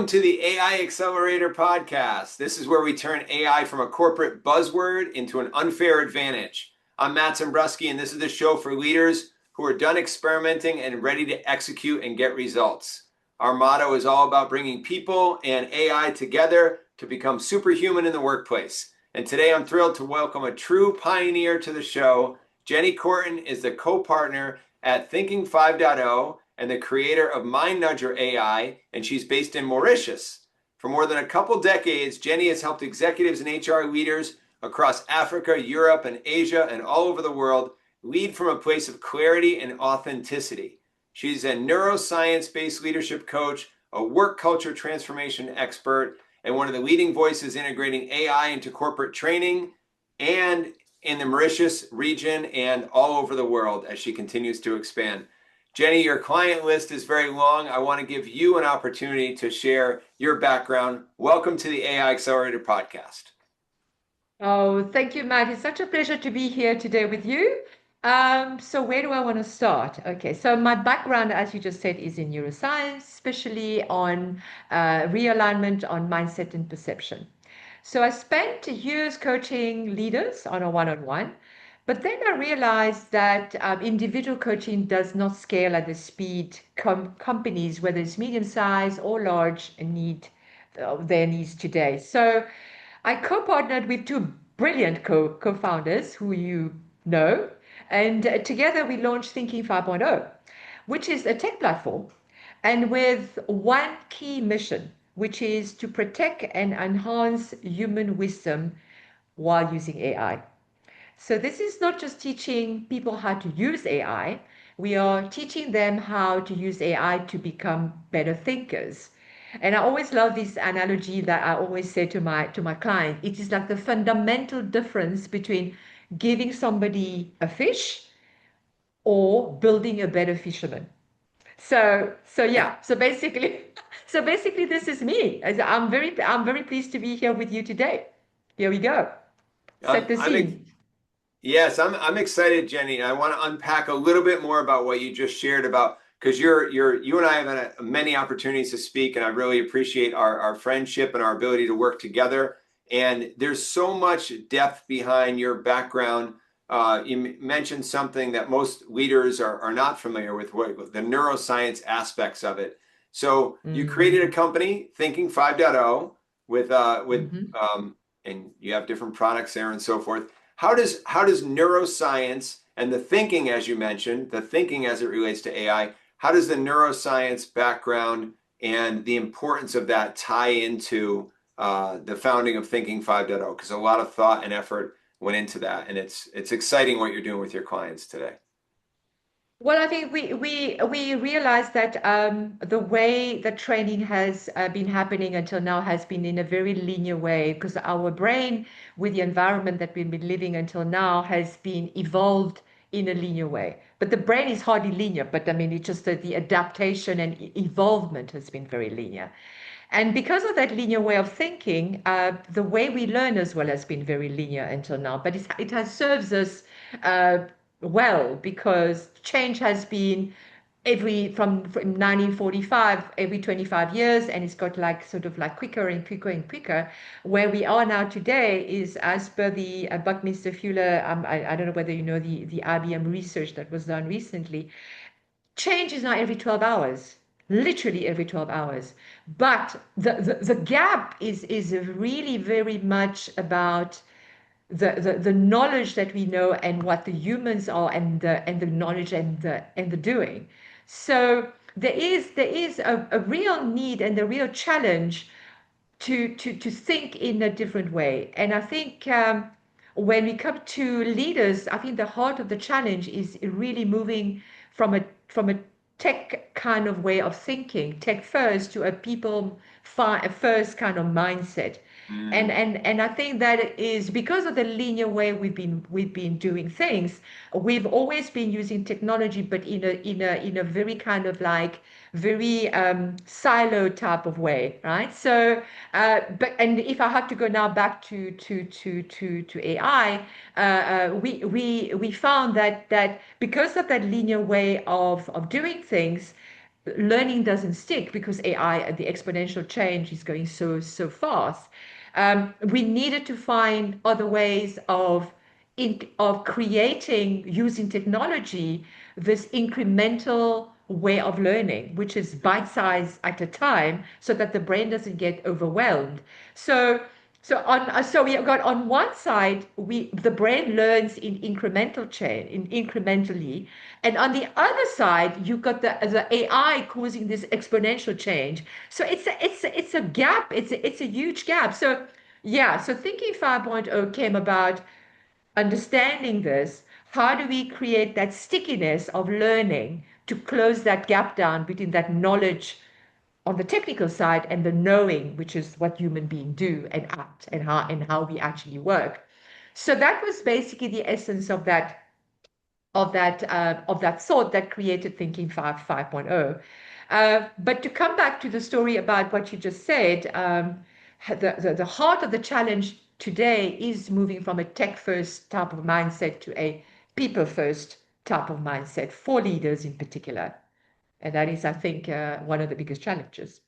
Welcome to the AI Accelerator Podcast. This is where we turn AI from a corporate buzzword into an unfair advantage. I'm Matt Zembruski, and this is the show for leaders who are done experimenting and ready to execute and get results. Our motto is all about bringing people and AI together to become superhuman in the workplace. And today I'm thrilled to welcome a true pioneer to the show. Jenny Korten is the co-partner at Thinking 5.0 and the creator of Mind Nudger AI, and she's based in Mauritius. For more than a couple decades, Jenny has helped executives and HR leaders across Africa, Europe, and Asia, and all over the world lead from a place of clarity and authenticity. She's a neuroscience-based leadership coach, a work culture transformation expert, and one of the leading voices integrating AI into corporate training and in the Mauritius region and all over the world as she continues to expand. Jenny, your client list is very long. I want to give you an opportunity to share your background. Welcome to the AI Accelerator Podcast. Oh, thank you, Matt. It's such a pleasure to be here today with you. So where do I want to start? Okay, so my background, as you just said, is in neuroscience, especially on realignment on mindset and perception. So I spent years coaching leaders on a one-on-one, but then I realized that individual coaching does not scale at the speed companies, whether it's medium size or large, need their needs today. So I co-partnered with two brilliant co-founders who you know, and together we launched Thinking 5.0, which is a tech platform, and with one key mission, which is to protect and enhance human wisdom while using AI. So this is not just teaching people how to use AI, we are teaching them how to use AI to become better thinkers. And I always love this analogy that I always say to my client. It is like the fundamental difference between giving somebody a fish or building a better fisherman. So yeah. So basically, this is me. I'm very pleased to be here with you today. Here we go. Set Um, the I'm ex- scene. yes, I'm excited, Jenny. I want to unpack a little bit more about what you just shared about because you and I have had many opportunities to speak, and I really appreciate our friendship and our ability to work together. And there's so much depth behind your background. You mentioned something that most leaders are not familiar with, what the neuroscience aspects of it. So you created a Mm, company, Thinking 5.0, with mhm. and you have different products there and so forth. How does neuroscience and the thinking, as you mentioned, the thinking as it relates to AI, how does the neuroscience background and the importance of that tie into the founding of Thinking 5.0? Because a lot of thought and effort went into that, and it's exciting what you're doing with your clients today. Well, I think we realized that the way the training has been happening until now has been in a very linear way because our brain, with the environment that we've been living until now, has been evolved in a linear way. But the brain is hardly linear, but I mean, it's just that the adaptation and evolvement has been very linear. And because of that linear way of thinking, the way we learn as well has been very linear until now. But it has serves us uh, well because change has been from 1945 every 25 years, and it's got like sort of like quicker and quicker and quicker. Where we are now today is, as per the Buckminster Fuller, I don't know whether you know the IBM research that was done recently. Change is now every 12 hours, literally every 12 hours. But the gap is really very much about the knowledge that we know and what the humans are, and the knowledge and the doing. So there is a real need and a real challenge to think in a different way. And I think when we come to leaders, I think the heart of the challenge is really moving from a tech kind of way of thinking, tech first, to a people first kind of mindset. And, Mm. and and I think that is because of the linear way we've been doing things. We've always been using technology, but in a very kind of like very silo type of way, right? So, and if I have to go now back to AI, we found that because of that linear way of doing things, learning doesn't stick because AI, the exponential change is going so fast. We needed to find other ways of creating using technology this incremental way of learning, which is bite size at a time, so that the brain doesn't get overwhelmed. So so we have got on one side, the brain learns in incremental change, in incrementally, and on the other side, you've got the AI causing this exponential change. So it's a gap. It's a huge gap. So yeah, so thinking 5.0 came about understanding this. How do we create that stickiness of learning to close that gap down between that knowledge on the technical side and the knowing, which is what human beings do and act and how we actually work. So that was basically the essence of that thought that created Thinking 5.0. But to come back to the story about what you just said, the heart of the challenge today is moving from a tech first type of mindset to a people first type of mindset for leaders in particular. And that is, I think, one of the biggest challenges.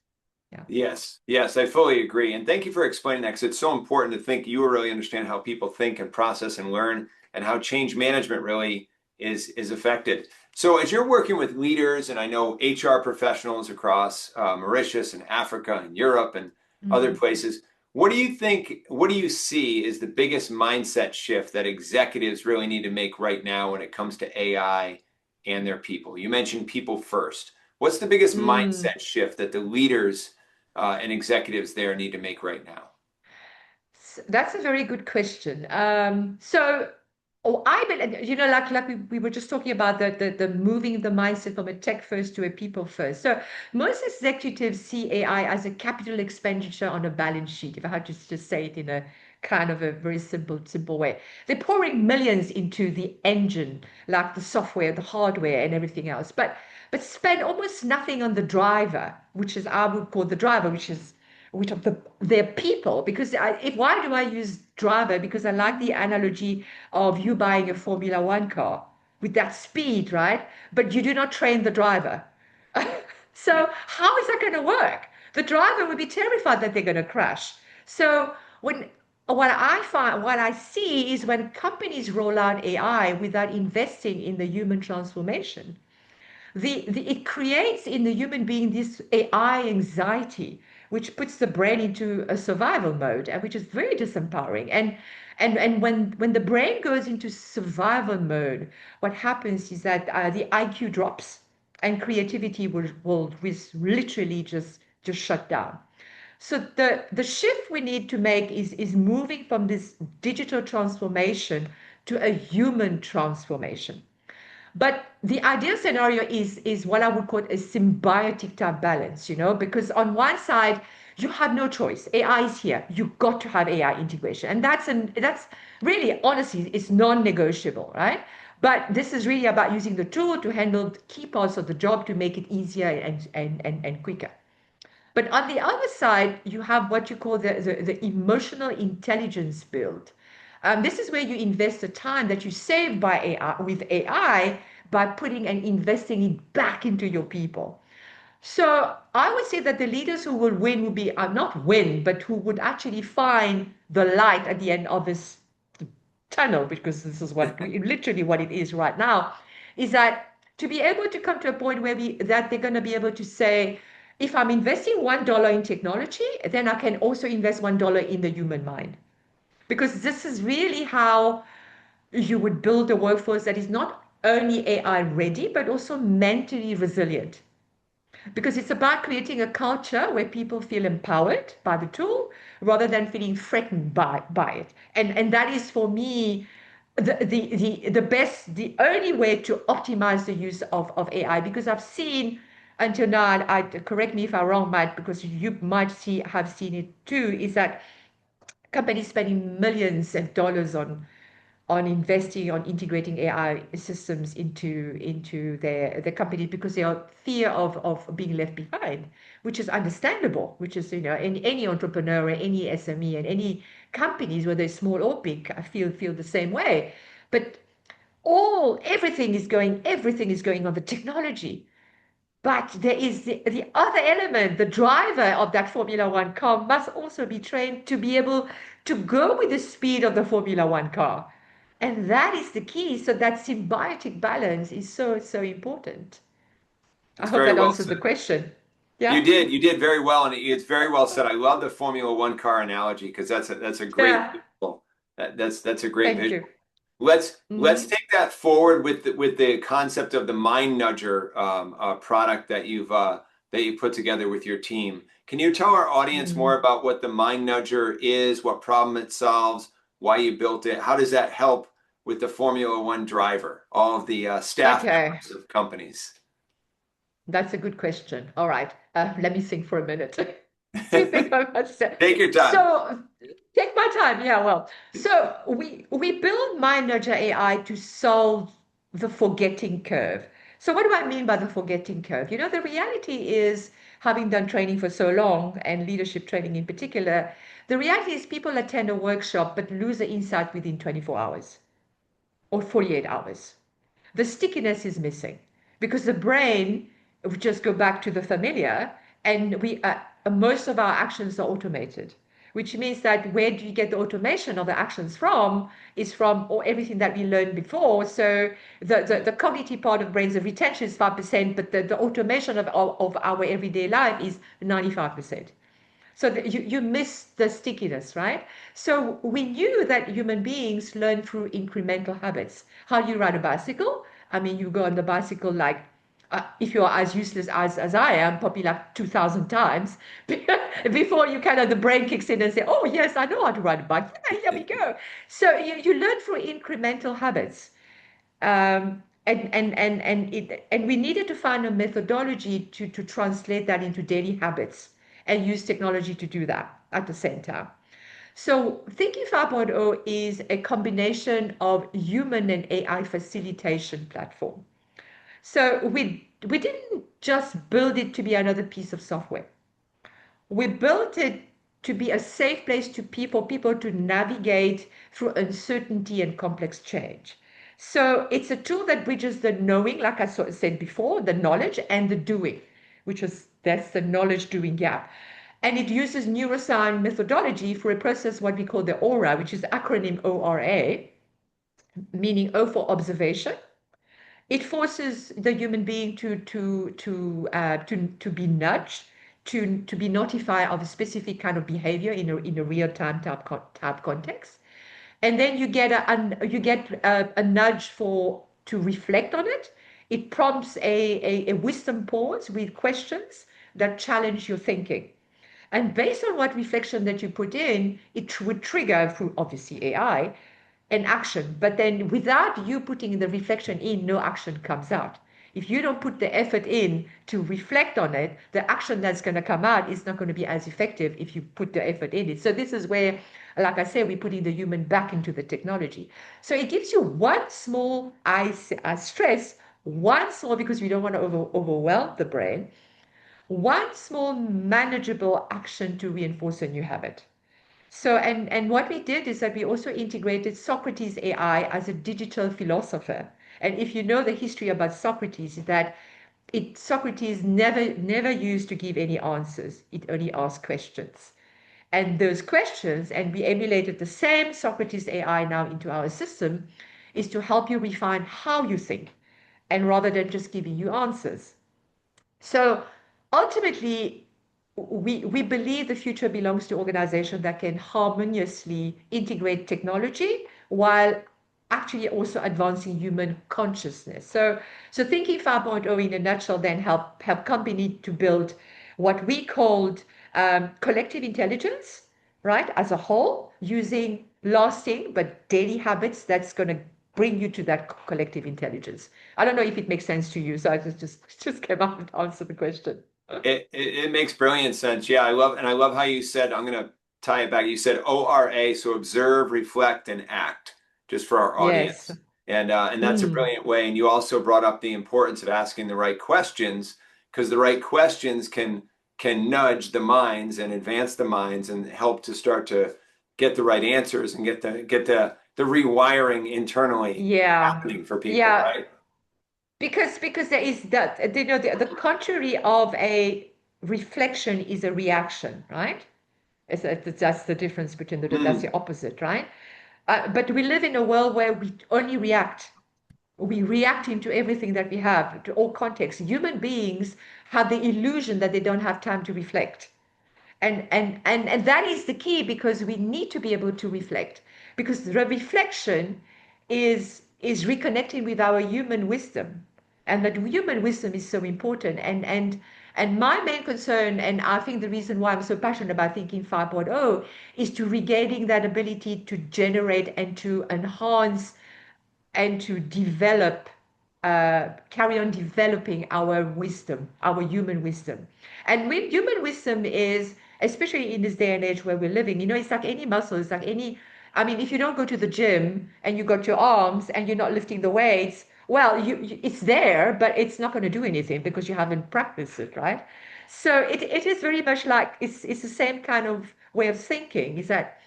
Yeah. Yes, yes, I fully agree. And thank you for explaining that because it's so important to think you really understand how people think and process and learn and how change management really is affected. So as you're working with leaders, and I know HR professionals across Mauritius and Africa and Europe and other places, what do you think, what do you see is the biggest mindset shift that executives really need to make right now when it comes to AI and their people? You mentioned people first. What's the biggest mindset shift that the leaders and executives there need to make right now? That's a very good question. I believe, like we were just talking about the moving the mindset from a tech first to a people first. So most executives see AI as a capital expenditure on a balance sheet, if I had to just say it in a kind of a very simple way. They're pouring millions into the engine, like the software, the hardware, and everything else, but spend almost nothing on the driver, which is I would call the driver, which of their people. Because why do I use driver? Because I like the analogy of you buying a Formula One car with that speed, right? But you do not train the driver. So how is that going to work? The driver would be terrified that they're going to crash. So what I see is when companies roll out AI without investing in the human transformation, it creates in the human being this AI anxiety, which puts the brain into a survival mode, and which is very disempowering. And when the brain goes into survival mode, what happens is that the IQ drops, and creativity will literally just shut down. So the shift we need to make is moving from this digital transformation to a human transformation. But the ideal scenario is what I would call a symbiotic type balance, because on one side you have no choice. AI is here. You've got to have AI integration. And that's really honestly it's non-negotiable, right? But this is really about using the tool to handle the key parts of the job to make it easier and quicker. But on the other side, you have what you call the emotional intelligence build. This is where you invest the time that you save by AI with AI by putting and investing it back into your people. So I would say that the leaders who will win will be not win, but who would actually find the light at the end of this tunnel, because this is literally what it is right now, is that to be able to come to a point where that they're going to be able to say, if I'm investing $1 in technology, then I can also invest $1 in the human mind. Because this is really how you would build a workforce that is not only AI ready, but also mentally resilient. Because it's about creating a culture where people feel empowered by the tool rather than feeling threatened by it. And that is for me the only way to optimize the use of AI, because I've seen until now, correct me if I'm wrong, Matt, because you might have seen it too, is that companies spending millions of dollars on investing on integrating AI systems into their company because they are fear of being left behind, which is understandable, which is, in any entrepreneur, any SME, and any companies, whether small or big, I feel the same way. But everything is going on the technology. But there is the other element, the driver of that Formula One car must also be trained to be able to go with the speed of the Formula One car. And that is the key. So that symbiotic balance is so, so important. I It's hope very that well answers the said. question. You Yeah. did. You did very well, and it's very well said. I love the Formula One car analogy because that's a great Yeah. visual. That's a great Thank visual. you. Let's Hmm. take that forward with the concept of the Mind Nudger product that you put together with your team. Can you tell our audience more Mm. about what the Mind Nudger is, what problem it solves, why you built it? How does that help with the Formula One driver, all of the staff Okay. members of companies? That's a good question. All right. Let me think for a minute to think of what to say. Take your time. So take my time. Yeah, well, so we build MindNurture AI to solve the forgetting curve. So what do I mean by the forgetting curve? You know, the reality is, having done training for so long and leadership training in particular, the reality is people attend a workshop but lose the insight within 24 hours or 48 hours. The stickiness is missing because the brain, if we just go back to the familiar, and most of our actions are automated, which means that where do you get the automation of the actions from is from or everything that we learned before. So the cognitive part of the brains, the retention is 5%, but the automation of our everyday life is 95%. So you miss the stickiness, right? So we knew that human beings learn through incremental habits. How do you ride a bicycle? I mean, you go on the bicycle like, if you're as useless as I am, probably like 2,000 times before you kind of the brain kicks in and say, oh, yes, I know how to ride a bike. Yeah, here we go. So you learn through incremental habits. And we needed to find a methodology to translate that into daily habits and use technology to do that at the same time. So Thinking 5.0 is a combination of human and AI facilitation platform. So we didn't just build it to be another piece of software. We built it to be a safe place to people to navigate through uncertainty and complex change. So it's a tool that bridges the knowing, like I said before, the knowledge and the doing, that's the knowledge doing gap. And it uses neuroscience methodology for a process, what we call the O.R.A, which is the acronym O.R.A, meaning O for observation. It forces the human being to be nudged, to be notified of a specific kind of behavior in a real time type context, and then you get a nudge for to reflect on it. It prompts a wisdom pause with questions that challenge your thinking. And based on what reflection that you put in, it would trigger through obviously AI an action. But then without you putting the reflection in, no action comes out. If you don't put the effort in to reflect on it, the action that's going to come out is not going to be as effective if you put the effort in it. So this is where, like I said, we're putting the human back into the technology. So it gives you one small, I stress, one small, because we don't want to overwhelm the brain, one small manageable action to reinforce a new habit. So, and what we did is that we also integrated Socrates AI as a digital philosopher. And if you know the history about Socrates, is that Socrates never used to give any answers. It only asked questions. And those questions, and we emulated the same Socrates AI now into our system, is to help you refine how you think, and rather than just giving you answers. So ultimately, we believe the future belongs to organizations that can harmoniously integrate technology while actually also advancing human consciousness. So Thinking 5.0 in a nutshell then help company to build what we called collective intelligence, right, as a whole, using lasting but daily habits that's going to bring you to that collective intelligence. I don't know if it makes sense to you, so I just came up and answered the question. It makes brilliant sense. Yeah, I love how you said, I'm going to tie it back. You said O.R.A, so observe, reflect, and act, just for our Yes. audience. And that's a Mm. brilliant way. And you also brought up the importance of asking the right questions, because the right questions can nudge the minds and advance the minds and help to start to get the right answers and get the rewiring internally Yeah. happening for people, Yeah. right? because there is that, the contrary of a reflection is a reaction, right? That's the difference between that's Mm, the opposite, right? But we live in a world where we only react. We react into everything that we have, to all contexts. Human beings have the illusion that they don't have time to reflect. And that is the key, because we need to be able to reflect, because the reflection is reconnecting with our human wisdom, and that human wisdom is so important. And my main concern, and I think the reason why I'm so passionate about thinking 5.0, is to regaining that ability to generate and to enhance and to develop, carry on developing our wisdom, our human wisdom. And with human wisdom is, especially in this day and age where we're living, it's like any muscle, it's like any, I mean, if you don't go to the gym and you got your arms and you're not lifting the weights, well, it's there, but it's not going to do anything because you haven't practiced it, right? So it is very much like it's the same kind of way of thinking, is that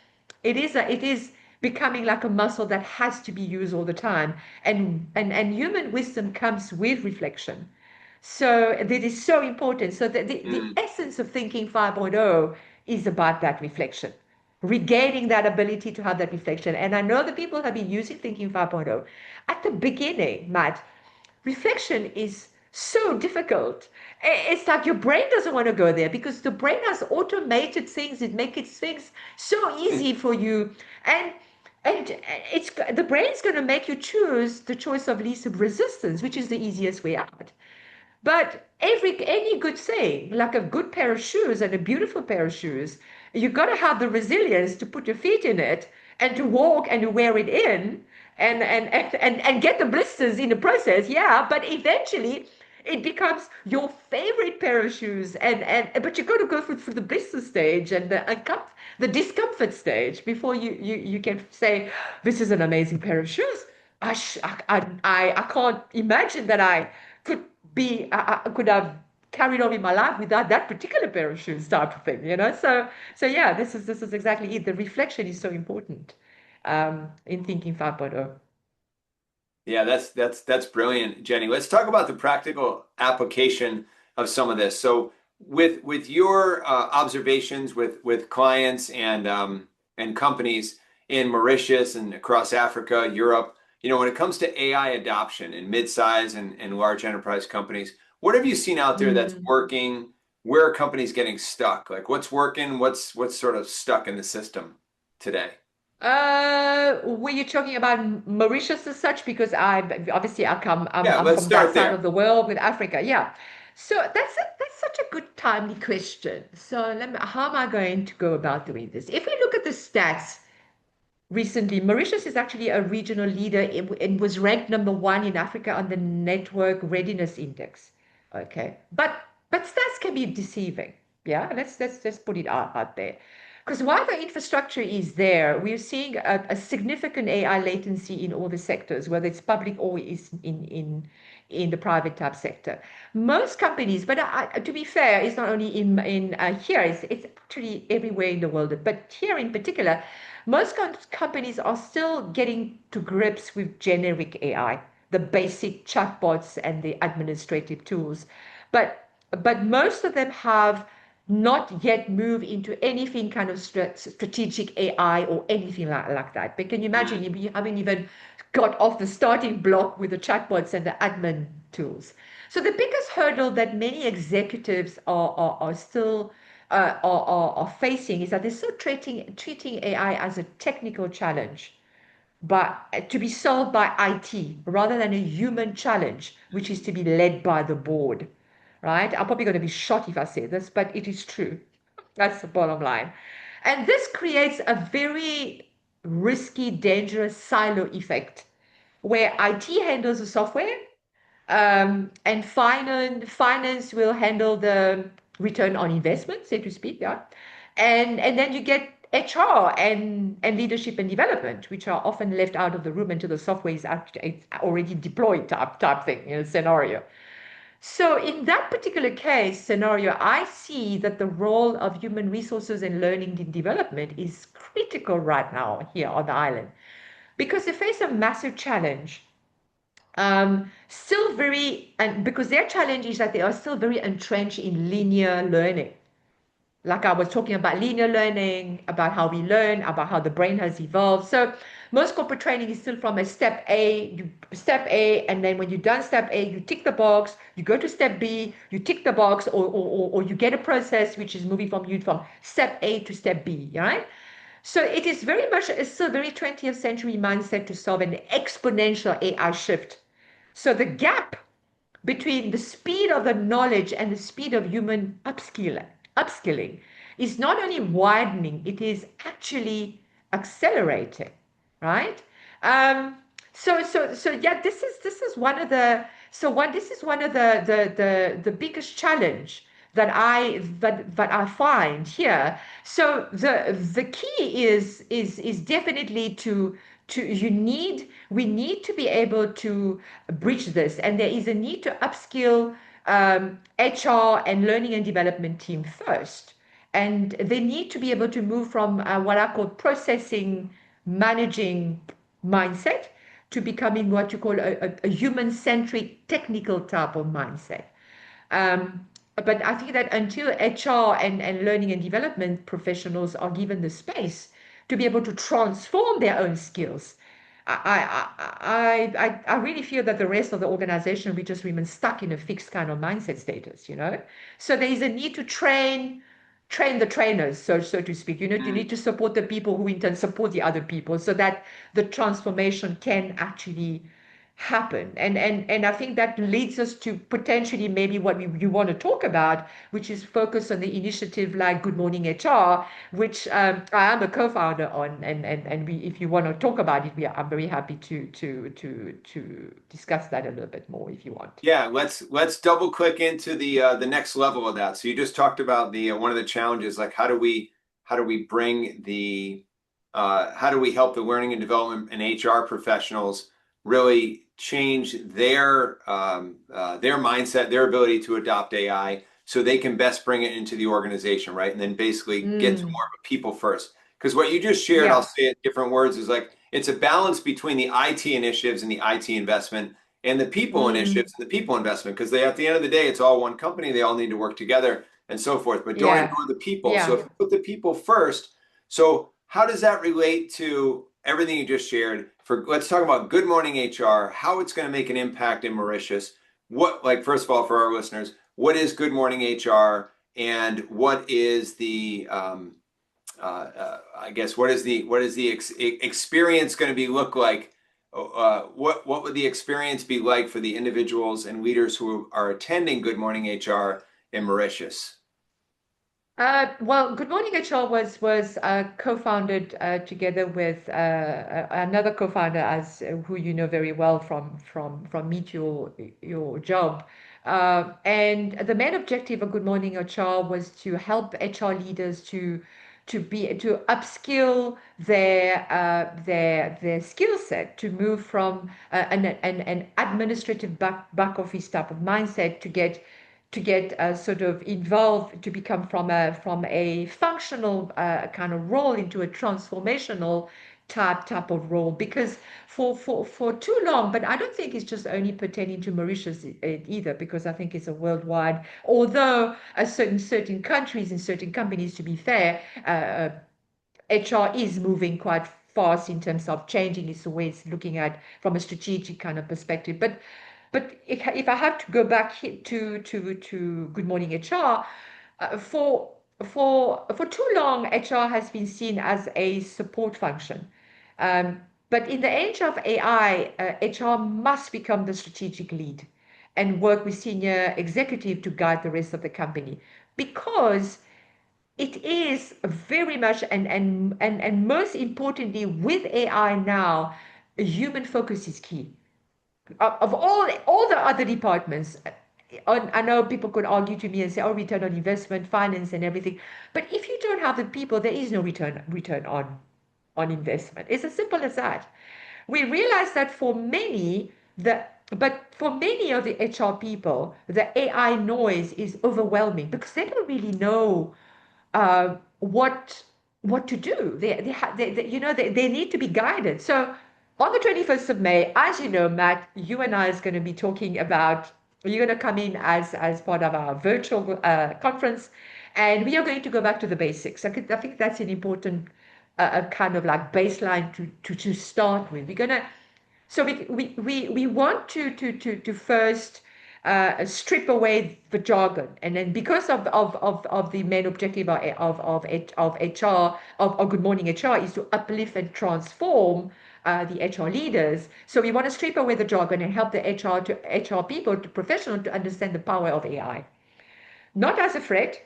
it is becoming like a muscle that has to be used all the time. And human wisdom comes with reflection. So that is so important. So the mm. essence of thinking 5.0 is about that reflection, regaining that ability to have that reflection. And I know the people have been using thinking 5.0 at the beginning, Matt. Reflection is so difficult. It's like your brain doesn't want to go there because the brain has automated things. It makes things so easy for you. And and it's the brain's going to make you choose the choice of least resistance, which is the easiest way out. But any good thing, like a good pair of shoes and a beautiful pair of shoes, you got to have the resilience to put your feet in it and to walk and to wear it in and get the blisters in the process. Yeah, but eventually it becomes your favorite pair of shoes, and but you got to go through the blister stage and the discomfort stage before you can say this is an amazing pair of shoes. I can't imagine that I could I could have carried on in my life without that particular pair of shoes, type of thing. So yeah, this is exactly it. The reflection is so important, in thinking 5.0. Yeah, that's brilliant, Jenny. Let's talk about the practical application of some of this. So, with your observations with clients and companies in Mauritius and across Africa, Europe, when it comes to AI adoption in mid-size and large enterprise companies, what have you seen out there that's Mm. working? Where are companies getting stuck? Like, what's working? What's sort of stuck in the system today? Were you talking about Mauritius as such? Because I obviously I come Yeah, I'm let's from that start side there. of the world with Africa. Yeah. So that's such a good timely question. So how am I going to go about doing this? If we look at the stats recently, Mauritius is actually a regional leader. It was ranked number one in Africa on the Network Readiness Index. Okay, but stats can be deceiving. Yeah, let's just put it out there. Because while the infrastructure is there, we're seeing a significant AI latency in all the sectors, whether it's public or is in the private type sector. Most companies, but to be fair, it's not only in here; it's actually everywhere in the world. But here in particular, most companies are still getting to grips with generic AI, the basic chatbots and the administrative tools. But most of them have not yet moved into anything kind of strategic AI or anything like that. But can you imagine Mm. you haven't even got off the starting block with the chatbots and the admin tools? So the biggest hurdle that many executives are still are facing is that they're still treating AI as a technical challenge, but to be solved by IT rather than a human challenge, which is to be led by the board, right? I'm probably going to be shot if I say this, but it is true. That's the bottom line. And this creates a very risky, dangerous silo effect where IT handles the software, and finance will handle the return on investment, so to speak, yeah. And then you get HR and leadership and development, which are often left out of the room until the software is actually already deployed, type thing, scenario. So in that particular case scenario, I see that the role of human resources and learning and development is critical right now here on the island, because they face a massive challenge Still very, and because their challenge is that they are still very entrenched in linear learning. Like I was talking about linear learning, about how we learn, about how the brain has evolved. So most corporate training is still from a step A, and then when you've done step A, you tick the box, you go to step B, you tick the box, or you get a process which is moving from you from step A to step B, right? So it is very much, it's still a very 20th century mindset to solve an exponential AI shift. So the gap between the speed of the knowledge and the speed of human upskilling is not only widening, it is actually accelerating, right? Um, so yeah, this is one of the this is one of the biggest challenge that I find here. So the key is definitely to we need to be able to bridge this, and there is a need to upskill HR and learning and development team first, and they need to be able to move from what I call processing managing mindset to becoming what you call a human-centric technical type of mindset. But I think that until HR and learning and development professionals are given the space to be able to transform their own skills, I really feel that the rest of the organization, we just remain stuck in a fixed kind of mindset status, you know? So there is a need to train the trainers, so to speak. You need to support the people who in turn support the other people so that the transformation can actually happen. And I think that leads us to potentially maybe what you want to talk about, which is focus on the initiative like Good Morning HR, which I am a co-founder on. And we, if you want to talk about it, I'm very happy to discuss that a little bit more if you want. Yeah, let's double click into the next level of that. So you just talked about the one of the challenges, like how do we bring the how do we help the learning and development and HR professionals really change their mindset, their ability to adopt AI, so they can best bring it into the organization, right? And then basically get to Mm, more of a people first. Because what you just shared, I'll yeah, say it in different words, is like it's a balance between the IT initiatives and the IT investment and the people mm, initiatives and the people investment, because they, at the end of the day, it's all one company. They all need to work together and so forth. But don't yeah, ignore the people. So if yeah. you put the people first, so how does that relate to everything you just shared? For let's talk about Good Morning HR, how it's going to make an impact in Mauritius. What, like, first of all, for our listeners, what is Good Morning HR, and what is the I guess what is the experience going to be look like? What would the experience be like for the individuals and leaders who are attending Good Morning HR in Mauritius? Well, Good Morning HR was co-founded together with another co-founder, as who you know very well from Meet Your Job. And the main objective of Good Morning HR was to help HR leaders to upskill their skill set, to move from an administrative back office type of mindset to get sort of involved, to become from a functional kind of role into a transformational type of role. Because for too long, but I don't think it's just only pertaining to Mauritius either, because I think it's a worldwide, although certain countries and certain companies, to be fair, HR is moving quite fast in terms of changing its ways, looking at from a strategic kind of perspective. But if I have to go back to Good Morning HR, for too long, HR has been seen as a support function. But in the age of AI, HR must become the strategic lead and work with senior executive to guide the rest of the company, because it is very much, and most importantly with AI now, human focus is key. Of all the other departments, I know people could argue to me and say, oh, return on investment, finance and everything. But if you don't have the people, there is no return on investment. It's as simple as that. We realize that for many of the HR people, the AI noise is overwhelming because they don't really know what to do. They need to be guided. So On the 21st of May, as you know, Matt, you and I is going to be talking about, you're going to come in as part of our virtual conference, and we are going to go back to the basics. I think that's an important kind of like baseline to start with. We're going to so we want to first strip away the jargon, and then because of the main objective of HR of Good Morning HR is to uplift and transform the HR leaders. So we want to strip away the jargon and help the HR people, to professionals, to understand the power of AI, not as a threat,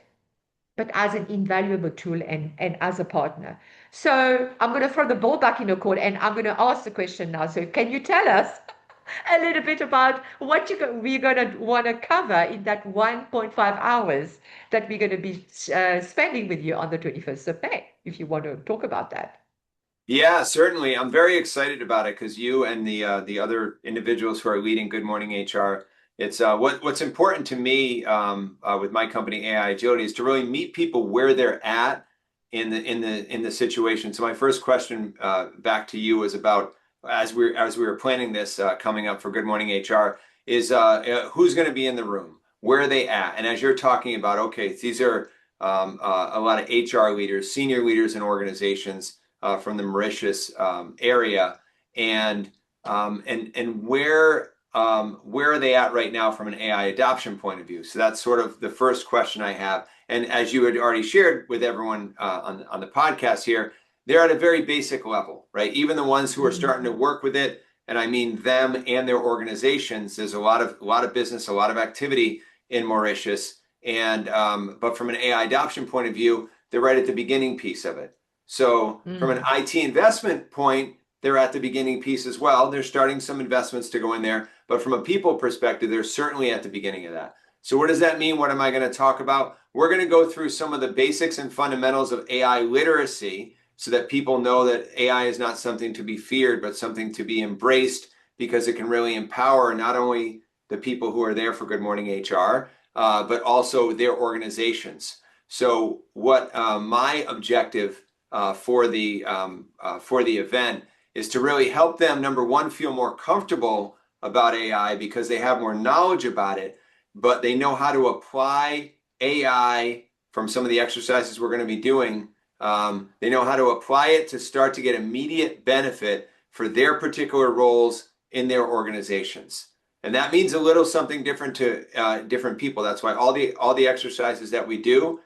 but as an invaluable tool and as a partner. So I'm going to throw the ball back in your court, and I'm going to ask the question now. So can you tell us a little bit about what we're going to want to cover in that 1.5 hours that we're going to be spending with you on the 21st of May, if you want to talk about that? Yeah, certainly. I'm very excited about it because you and the other individuals who are leading Good Morning HR, it's what's important to me with my company AI Agility is to really meet people where they're at in the situation. So my first question back to you was about as we were planning this coming up for Good Morning HR is who's going to be in the room, where are they at, and as you're talking about, okay, these are a lot of HR leaders, senior leaders in organizations from the Mauritius area, and where are they at right now from an AI adoption point of view? So that's sort of the first question I have. And as you had already shared with everyone on the podcast here, they're at a very basic level, right? Even the ones who are starting to work with it, and I mean them and their organizations. There's a lot of business, a lot of activity in Mauritius, and but from an AI adoption point of view, they're right at the beginning piece of it. So from an IT investment point, they're at the beginning piece as well. They're starting some investments to go in there, but from a people perspective, they're certainly at the beginning of that. So what does that mean? What am I going to talk about? We're going to go through some of the basics and fundamentals of AI literacy so that people know that AI is not something to be feared, but something to be embraced because it can really empower not only the people who are there for Good Morning HR, but also their organizations. So what my objective for the event is to really help them, number one, feel more comfortable about AI because they have more knowledge about it, but they know how to apply AI from some of the exercises we're going to be doing. They know how to apply it to start to get immediate benefit for their particular roles in their organizations. And that means a little something different to different people. That's why all the exercises that we do,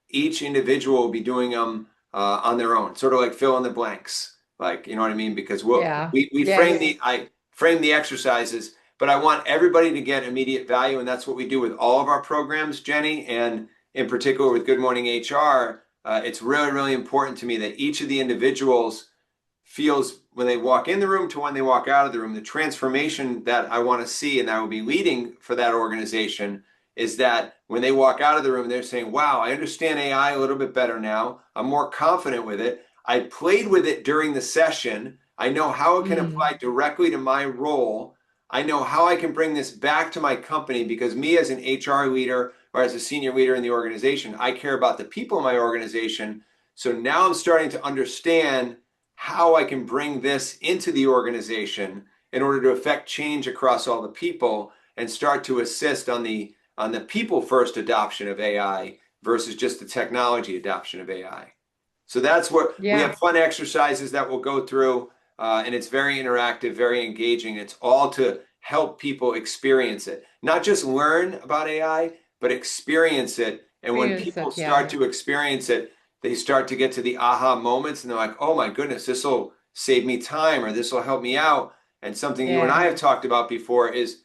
each individual will be doing them on their own, sort of like fill in the blanks, like, you know what I mean? Because I frame the exercises, but I want everybody to get immediate value, and that's what we do with all of our programs, Jenny, and in particular with Good Morning HR. It's really, really important to me that each of the individuals feels when they walk in the room to when they walk out of the room, the transformation that I want to see and that I will be leading for that organization is that when they walk out of the room, they're saying, wow, I understand AI a little bit better now. I'm more confident with it. I played with it during the session. I know how it can apply directly to my role. I know how I can bring this back to my company because me as an HR leader or as a senior leader in the organization, I care about the people in my organization. So now I'm starting to understand how I can bring this into the organization in order to affect change across all the people and start to assist on the people first adoption of AI versus just the technology adoption of AI. So that's what we have fun exercises that we'll go through, and it's very interactive, very engaging. It's all to help people experience it, not just learn about AI, but experience it. And when people start to experience it, they start to get to the aha moments and they're like, oh my goodness, this will save me time or this will help me out. And something you and I have talked about before is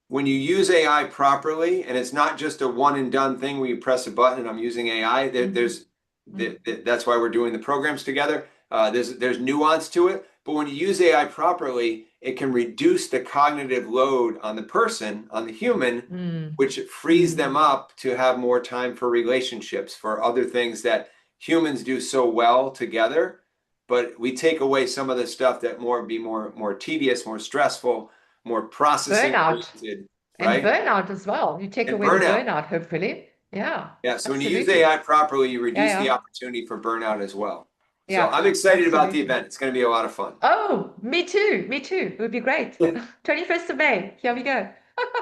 when you use AI properly, and it's not just a one and done thing where you press a button and I'm using AI, that's why we're doing the programs together. There's nuance to it, but when you use AI properly, it can reduce the cognitive load on the person, on the human, which frees them up to have more time for relationships, for other things that humans do so well together. But we take away some of the stuff that be more tedious, more stressful, more processing oriented, right? And burnout as well. You take away the burnout, hopefully. Yeah. Yeah. So when you use AI properly, you reduce the opportunity for burnout as well. So Yeah, I'm excited about the absolutely. event. It's going to be a lot of fun. Oh, me too. Me too. It would be great. 21st of May. Here we go.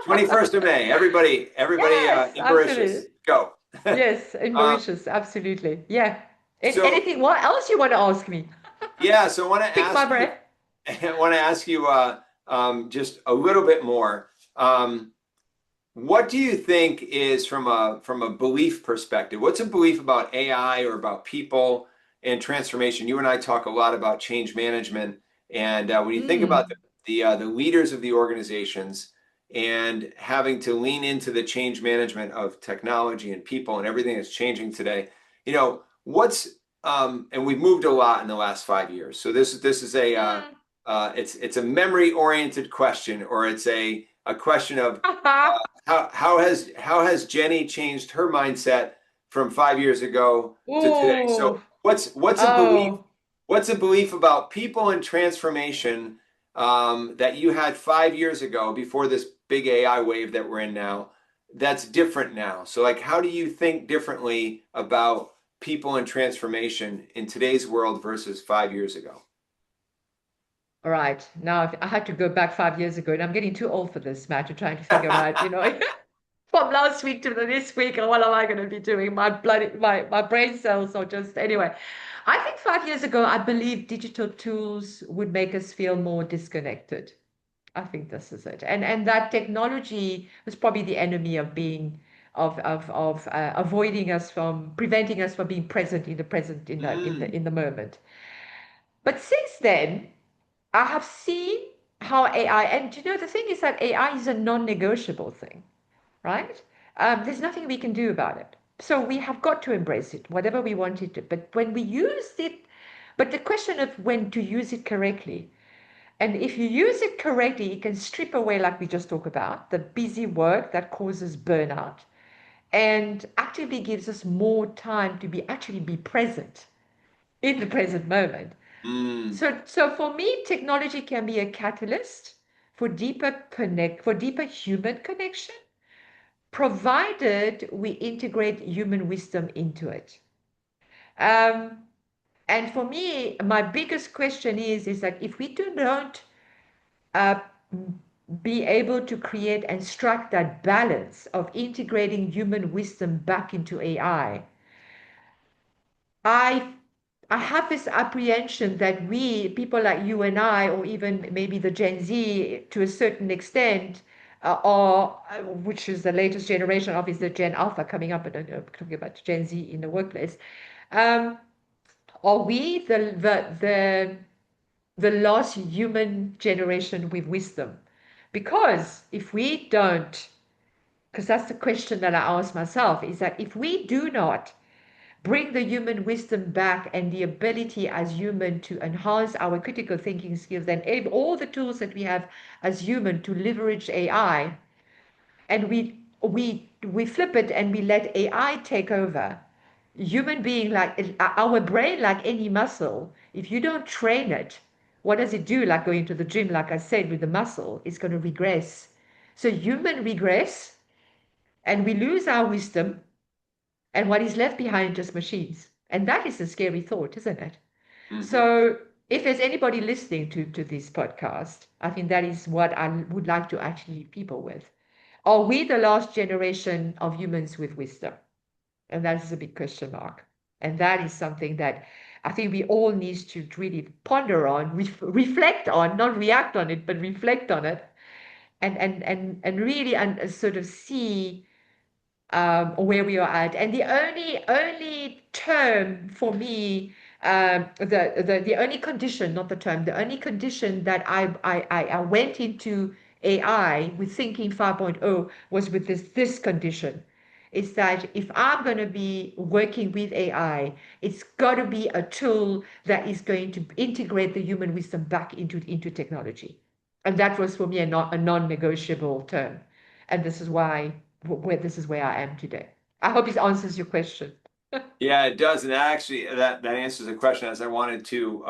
21st of May. Everybody Yes, in absolutely. Mauritius, go. Yes, in Um, Mauritius, absolutely. Yeah. so Anything, what else you want to ask me? yeah, so I want to Pick my ask you, brain. I want to ask you just a little bit more. What do you think is from a belief perspective? What's a belief about AI or about people and transformation? You and I talk a lot about change management, and when you think about Mm. the leaders of the organizations and having to lean into the change management of technology and people and everything that's changing today, what's and we've moved a lot in the last 5 years. So this is a Mm. it's a memory oriented question, or it's a question of how has Jenny changed her mindset from 5 years ago to today? So Oh, what's oh. a belief about people and transformation that you had 5 years ago before this big AI wave that we're in now that's different now? So like how do you think differently about people and transformation in today's world versus 5 years ago? All right. Now I had to go back 5 years ago, and I'm getting too old for this, Matt, to trying to figure out, from last week to this week, and what am I going to be doing? My brain cells are just anyway. I think 5 years ago, I believe digital tools would make us feel more disconnected. I think this is it, and that technology was probably the enemy of being of avoiding us from preventing us from being present in the present Mm, in the moment. But since then, I have seen how AI, and the thing is that AI is a non-negotiable thing, right? There's nothing we can do about it. So we have got to embrace it, whatever we want it to. But when we use it, but the question of when to use it correctly, and if you use it correctly, it can strip away, like we just talked about, the busy work that causes burnout and actively gives us more time to actually be present in the present moment. mm, So for me, technology can be a catalyst for deeper human connection, provided we integrate human wisdom into it. Um, and for me, my biggest question is that if we do not uh, be able to create and strike that balance of integrating human wisdom back into AI, I I have this apprehension that people like you and I, or even maybe the Gen Z to a certain extent, which is the latest generation, obviously the Gen Alpha coming up, but I'm talking about Gen Z in the workplace. Um, are we the last human generation with wisdom? Because if we don't, because that's the question that I ask myself, is that if we do not bring the human wisdom back and the ability as human to enhance our critical thinking skills and all the tools that we have as human to leverage AI, and we flip it and we let AI take over. Human being, like our brain, like any muscle, if you don't train it, what does it do? Like going to the gym, like I said, with the muscle, it's going to regress. So human regress, and we lose our wisdom, and what is left behind just machines. And that is a scary thought, isn't it? hmm. So if there's anybody listening to this podcast, I think that is what I would like to actually leave people with. Are we the last generation of humans with wisdom? And that is a big question mark. And that is something that I think we all need to really ponder on, reflect on, not react on it, but reflect on it, and really sort of see where we are at. And the only term for me, the only condition, not the term, the only condition that I went into AI with thinking 5.0 was with this condition. Is that if I'm going to be working with AI, it's got to be a tool that is going to integrate the human wisdom back into technology. And that was for me a non-negotiable term. And this is where I am today. I hope it answers your question. Yeah, it does, and that answers the question as I wanted to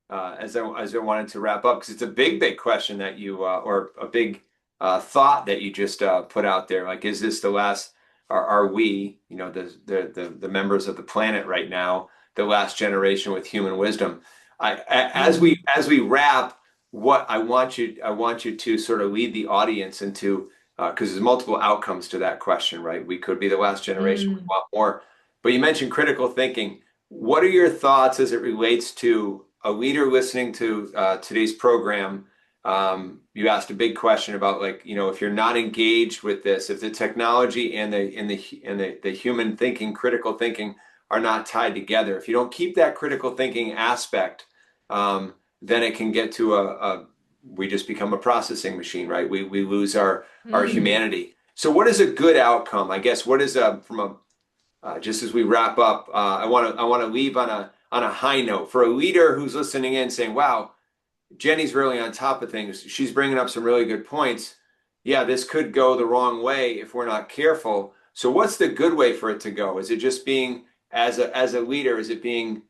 as I wanted to wrap up because it's a big question that you or a big thought that you just put out there. Like, is this the last? Are we, the members of the planet right now, the last generation with human wisdom. As Mm, we wrap, what I want you to sort of lead the audience into, because there's multiple outcomes to that question, right? We could be the last generation, we mm. want more. But you mentioned critical thinking. What are your thoughts as it relates to a leader listening to today's program? You asked a big question about, like, if you're not engaged with this, if the technology and the human thinking, critical thinking are not tied together, if you don't keep that critical thinking aspect, then it can get to we just become a processing machine, right? We lose our Mm. humanity. So what is a good outcome? I guess what is from a just as we wrap up, I want to leave on a high note for a leader who's listening in, saying, "Wow, Jenny's really on top of things. She's bringing up some really good points. Yeah, this could go the wrong way if we're not careful." So what's the good way for it to go? Is it just being as a leader? Is it being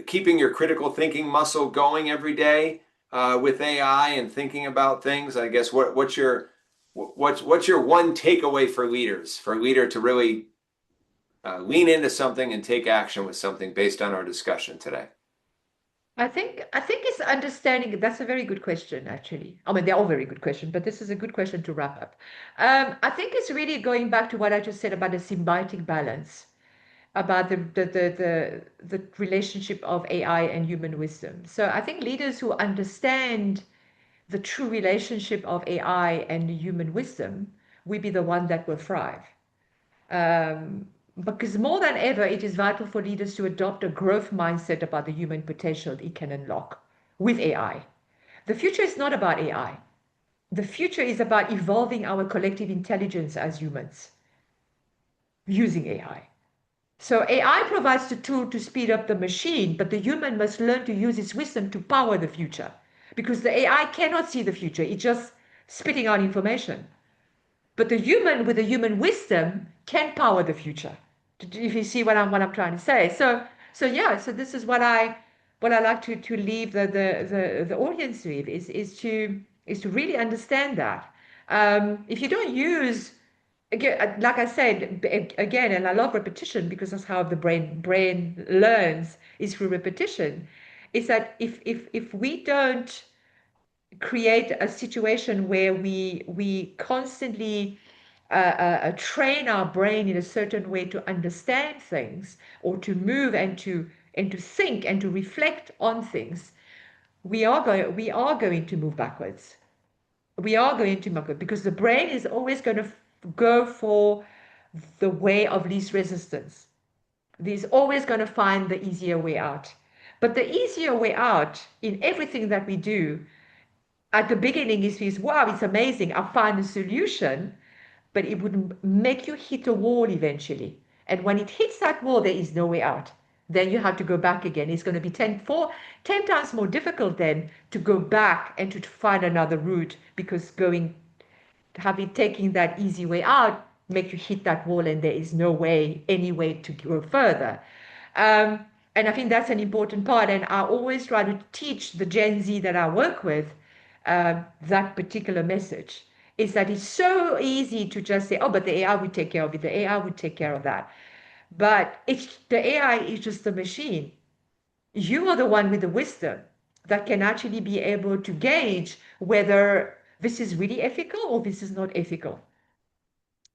keeping your critical thinking muscle going every day with AI and thinking about things? I guess what's your one takeaway for leaders, for a leader to really lean into something and take action with something based on our discussion today? I think it's understanding. That's a very good question, actually. I mean, they're all very good questions, but this is a good question to wrap up. I think it's really going back to what I just said about the symbiotic balance, about the relationship of AI and human wisdom. So I think leaders who understand the true relationship of AI and human wisdom will be the one that will thrive. Um, because more than ever, it is vital for leaders to adopt a growth mindset about the human potential it can unlock with AI. The future is not about AI. The future is about evolving our collective intelligence as humans using AI. So AI provides the tool to speed up the machine, but the human must learn to use its wisdom to power the future. Because the AI cannot see the future, it's just spitting out information. But the human with the human wisdom can power the future. If you see what I'm trying to say. So yeah, so this is what I like to leave the audience with is to really understand that. If you don't use, again, like I said again, and I love repetition because that's how the brain learns, is through repetition. Is that if we don't create a situation where we constantly train our brain in a certain way to understand things or to move and to think and to reflect on things, we are going to move backwards. We are going to move backwards because the brain is always going to go for the way of least resistance. He's always going to find the easier way out. But the easier way out in everything that we do at the beginning it feels, wow, it's amazing, I find a solution, but it would make you hit a wall eventually. And when it hits that wall, there is no way out. Then you have to go back again. It's going to be 10 times more difficult then to go back and to find another route because taking that easy way out make you hit that wall and there is no way, any way to go further. And I think that's an important part. And I always try to teach the Gen Z that I work with that particular message is that it's so easy to just say, oh, but the AI would take care of it. The AI would take care of that. But the AI is just a machine. You are the one with the wisdom that can actually be able to gauge whether this is really ethical or this is not ethical.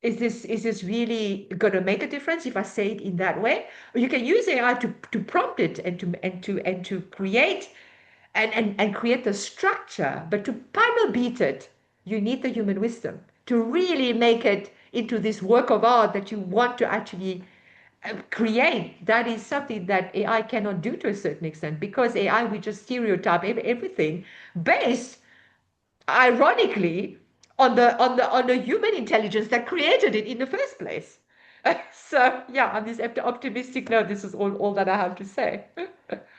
Is this really going to make a difference if I say it in that way? Or you can use AI to prompt it and to create and create the structure, but to panel beat it, you need the human wisdom to really make it into this work of art that you want to actually create. That is something that AI cannot do to a certain extent because AI we just stereotype everything based ironically on the human intelligence that created it in the first place. So yeah, on this optimistic note, this is all that I have to say.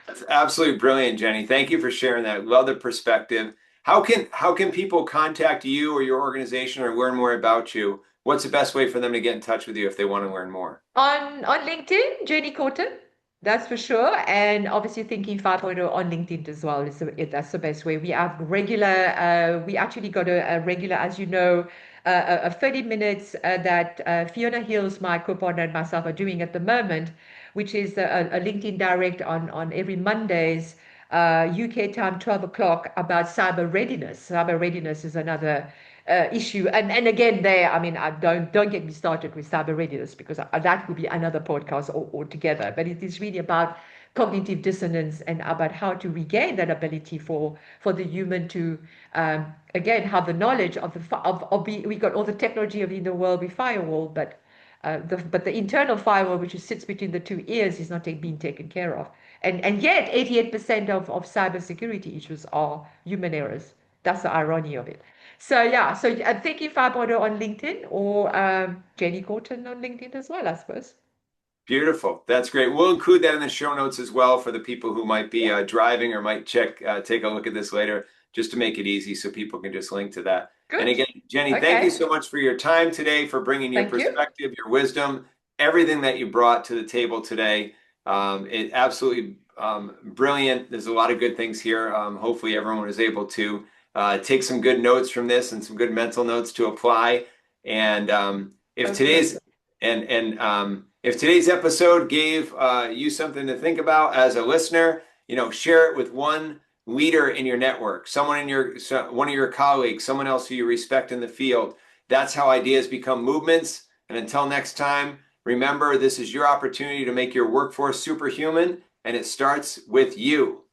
That's absolutely brilliant, Jenny. Thank you for sharing that. Love the perspective. How can people contact you or your organization or learn more about you? What's the best way for them to get in touch with you if they want to learn more? On LinkedIn, Jenny Korten. That's for sure. And obviously thinking 5.0 on LinkedIn as well that's the best way. We have regular, we actually got a regular, as you know, a 30 minutes that Fiona Hills, my co-partner, and myself are doing at the moment, which is a LinkedIn Direct on every Mondays, UK time, 12 o'clock, about cyber readiness. Cyber readiness is another issue. And again, there, I mean, I don't get me started with cyber readiness because that would be another podcast altogether. But it is really about cognitive dissonance and about how to regain that ability for the human to again have the knowledge of we got all the technology in the world with firewall, but the internal firewall, which sits between the two ears, is not being taken care of. And yet 88% of cybersecurity issues are human errors. That's the irony of it. So yeah, so I'm thinking 5.0 on LinkedIn or Jenny Korten on LinkedIn as well, I suppose. Beautiful. That's great. We'll include that in the show notes as well for the people who might be Yeah, driving or might take a look at this later, just to make it easy so people can just link to that. And good. again, Jenny, thank you Okay. so much for your time today, for bringing your Thank you. perspective, your wisdom, everything that you brought to the table today. It absolutely brilliant. There's a lot of good things here. Hopefully, everyone was able to take some good notes from this and some good mental notes to apply. And if Hopefully today's so. if today's episode gave you something to think about as a listener, share it with one leader in your network, one of your colleagues, someone else who you respect in the field. That's how ideas become movements. And until next time, remember, this is your opportunity to make your workforce superhuman, and it starts with you.